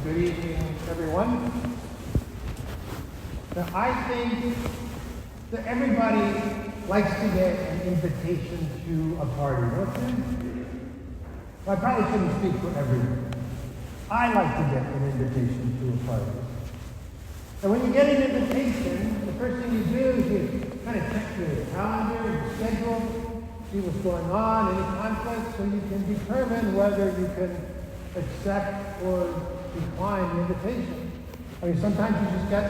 Good evening, everyone. Now, I think that everybody likes to get an invitation to a party, don't you? Well, I probably shouldn't speak for everyone. I like to get an invitation to a party. And when you get an invitation, the first thing you do is you kind of check your calendar, your schedule, see what's going on, any conflicts, so you can determine whether you can accept or decline the invitation. I mean, sometimes you just get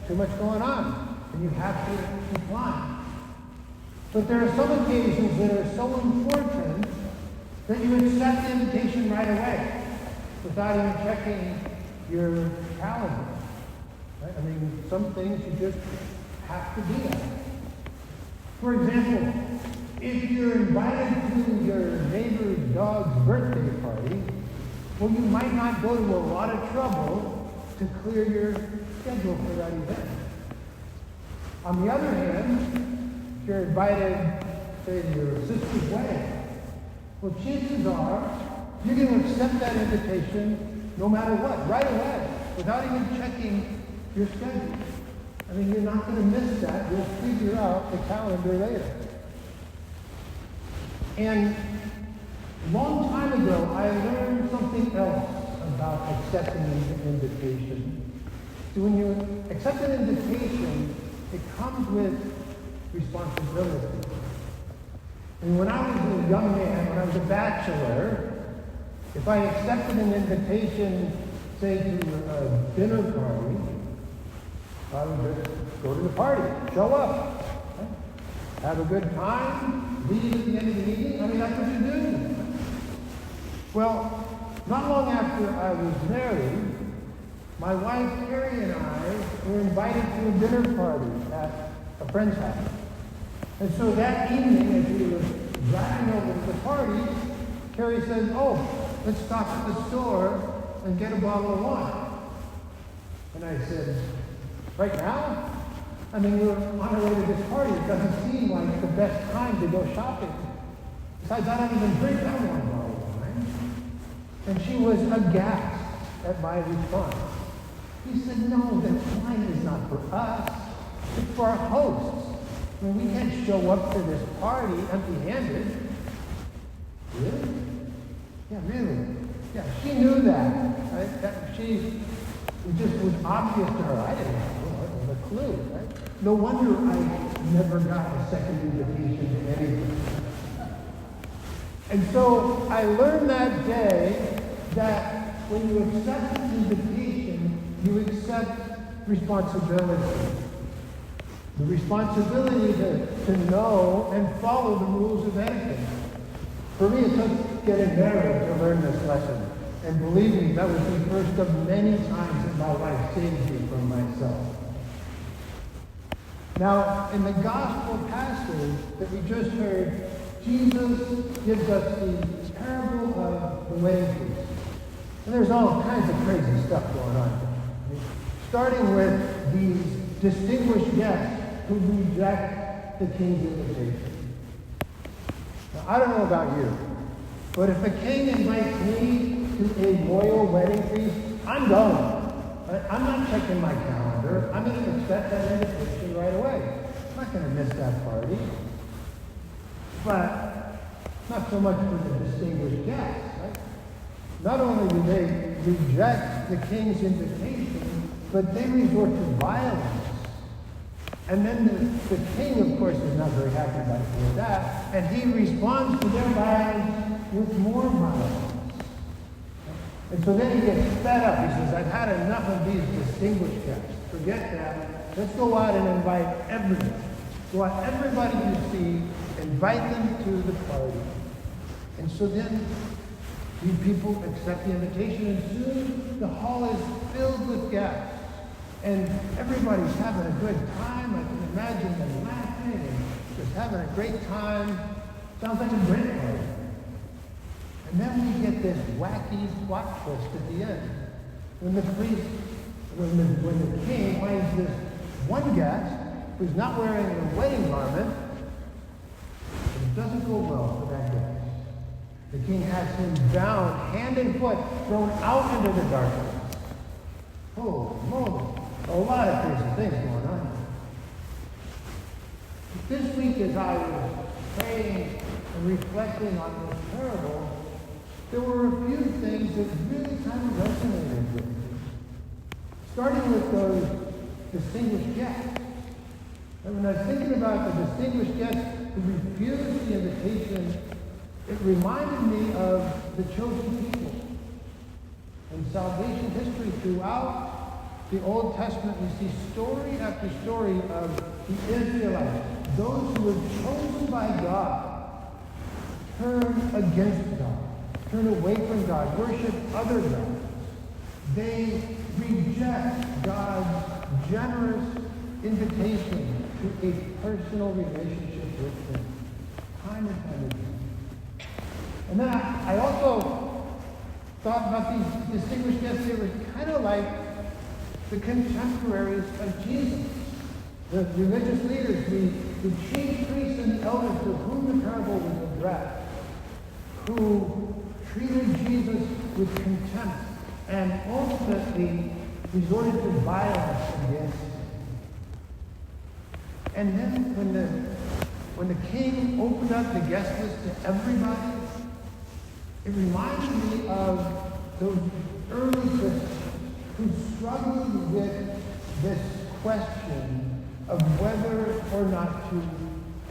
too much going on, and you have to decline. But there are some occasions that are so important that you accept the invitation right away, without even checking your calendar. Right? I mean, some things you just have to do that. For example, if you're invited to your neighbor's dog's birthday party, well, you might not go to a lot of trouble to clear your schedule for that event. On the other hand, if you're invited, say, to your sister's wedding, well, chances are you're going to accept that invitation no matter what, right away, without even checking your schedule. I mean, you're not going to miss that. You'll figure out the calendar later. And a long time ago, I learned something else about accepting an invitation. So when you accept an invitation, it comes with responsibility. And when I was a young man, when I was a bachelor, if I accepted an invitation, say, to a dinner party, I would just go to the party, show up, right? Have a good time, leave at the end of the evening. I mean, that's what you do. Well, not long after I was married, my wife Carrie and I were invited to a dinner party at a friend's house. And so that evening, as we were driving over to the party, Carrie said, "Oh, let's stop at the store and get a bottle of wine." And I said, "Right now? I mean, we're on our way to this party. It doesn't seem like the best time to go shopping. Besides, I don't even drink that one bottle of wine." And she was aghast at my response. He said, "No, that wine is not for us. It's for our hosts. I mean, we can't show up to this party empty-handed." Really? Yeah, really. Yeah, she knew that. Right? It just was obvious to her. I didn't have a clue. Right? No wonder I never got a second invitation to anything. And so I learned that day that when you accept an invitation, you accept responsibility. The responsibility to know and follow the rules of etiquette. For me, it took getting married to learn this lesson. And believe me, that was the first of many times that my wife saved me from myself. Now, in the gospel passage that we just heard, Jesus gives us the parable of the wedding feast. And there's all kinds of crazy stuff going on here. Starting with these distinguished guests who reject the king's invitation. Now, I don't know about you, but if the king invites me to a royal wedding feast, I'm going. I'm not checking my calendar. I'm going to accept that invitation right away. I'm not going to miss that party. But not so much for the distinguished guests, right? Not only do they reject the king's invitation, but they resort to violence. And then the king, of course, is not very happy about that, and he responds to their violence with more violence. And so then he gets fed up. He says, "I've had enough of these distinguished guests. Forget that. Let's go out and invite everyone. Go out, everybody you see, invite them to the party." And so then these people accept the invitation, and soon the hall is filled with guests. And everybody's having a good time. I can imagine them laughing and just having a great time. Sounds like a great party. And then we get this wacky plot twist at the end. When the king finds this one guest who's not wearing a wedding garment, it doesn't go well for that guest. The king has him bound hand and foot, thrown out into the darkness. Holy moly. A lot of crazy things going on. This week, as I was praying and reflecting on this parable, there were a few things that really kind of resonated with me. Starting with those distinguished guests. And when I was thinking about the distinguished guests who refused the invitation, it reminded me of the chosen people. In salvation history throughout the Old Testament, we see story after story of the Israelites, those who were chosen by God, turn against God, turn away from God, worship other gods. They reject God's generous invitation to a personal relationship with Him, time and time again. And then I also thought about these distinguished guests. They were kind of like the contemporaries of Jesus, the religious leaders, the chief priests and elders to whom the parable was addressed, who treated Jesus with contempt and ultimately resorted to violence against him. And then when the king opened up the guest list to everybody, it reminded me of those early Christians who struggled with this question of whether or not to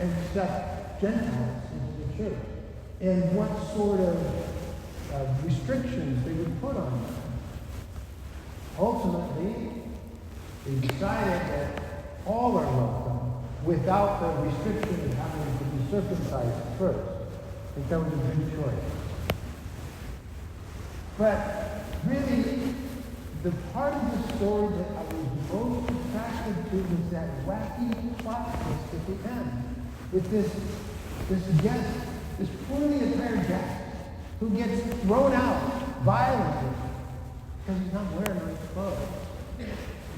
accept Gentiles into the church and what sort of restrictions they would put on them. Ultimately, they decided that all are welcome without the restriction of having to be circumcised first. I think that was a good choice. But really, the part of the story that I was most attracted to was that wacky plot twist at the end. With this guest, this poorly attired guest, who gets thrown out violently because he's not wearing nice clothes.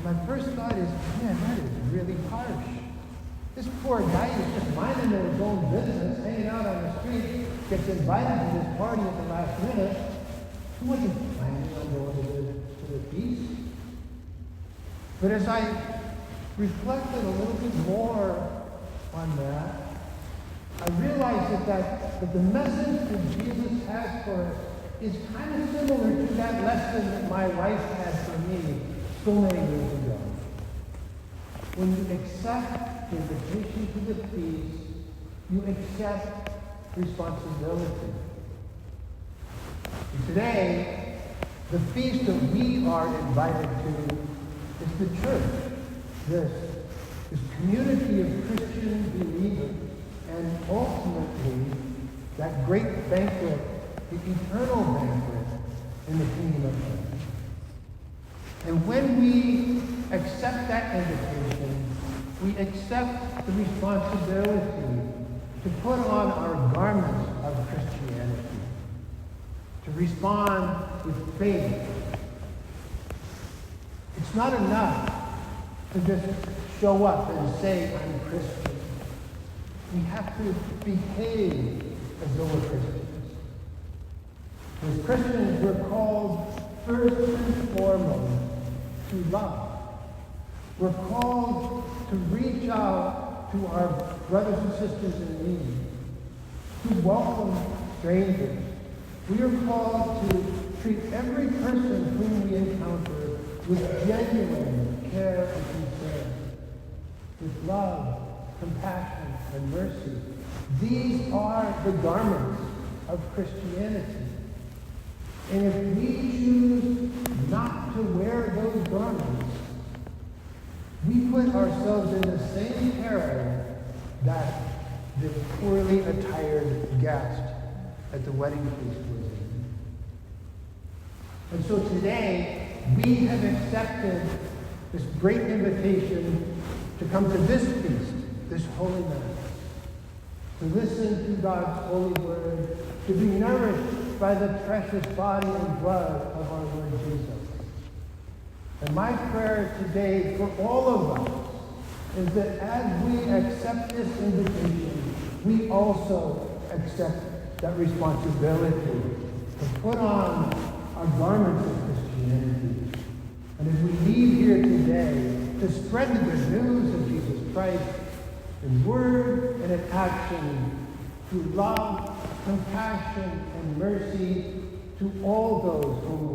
My first thought is, man, that is really harsh. This poor guy who's just minding his own business, hanging out on the street, gets invited to this party at the last minute. He wasn't planning on going to the feast. But as I reflected a little bit more on that, I realized that the message that Jesus has for us is kind of similar to that lesson that my wife had for me so many years ago. When you accept the invitation to the feast, you accept responsibility. And today, the feast that we are invited to is the church, this community of Christian believers, and ultimately that great banquet, the eternal banquet in the kingdom of heaven. And when we accept that invitation, we accept the responsibility to put on our garments of Christianity, to respond with faith. It's not enough to just show up and say, I'm Christian. We have to behave as though we're Christians. As Christians, we're called first and foremost to love. We're called to reach out to our brothers and sisters in need, to welcome strangers. We are called to treat every person whom we encounter with genuine care and concern, with love, compassion, and mercy. These are the garments of Christianity. And if we choose not to wear those garments, we put ourselves in the same peril that the poorly attired guest at the wedding feast was in. And so today, we have accepted this great invitation to come to this feast, this holy mass, to listen to God's holy word, to be nourished by the precious body and blood of our Lord Jesus. And my prayer today for all of us is that as we accept this invitation, we also accept that responsibility to put on our garments of Christianity And as we leave here today, to spread the good news of Jesus Christ in word and in action, through love, compassion, and mercy to all those whom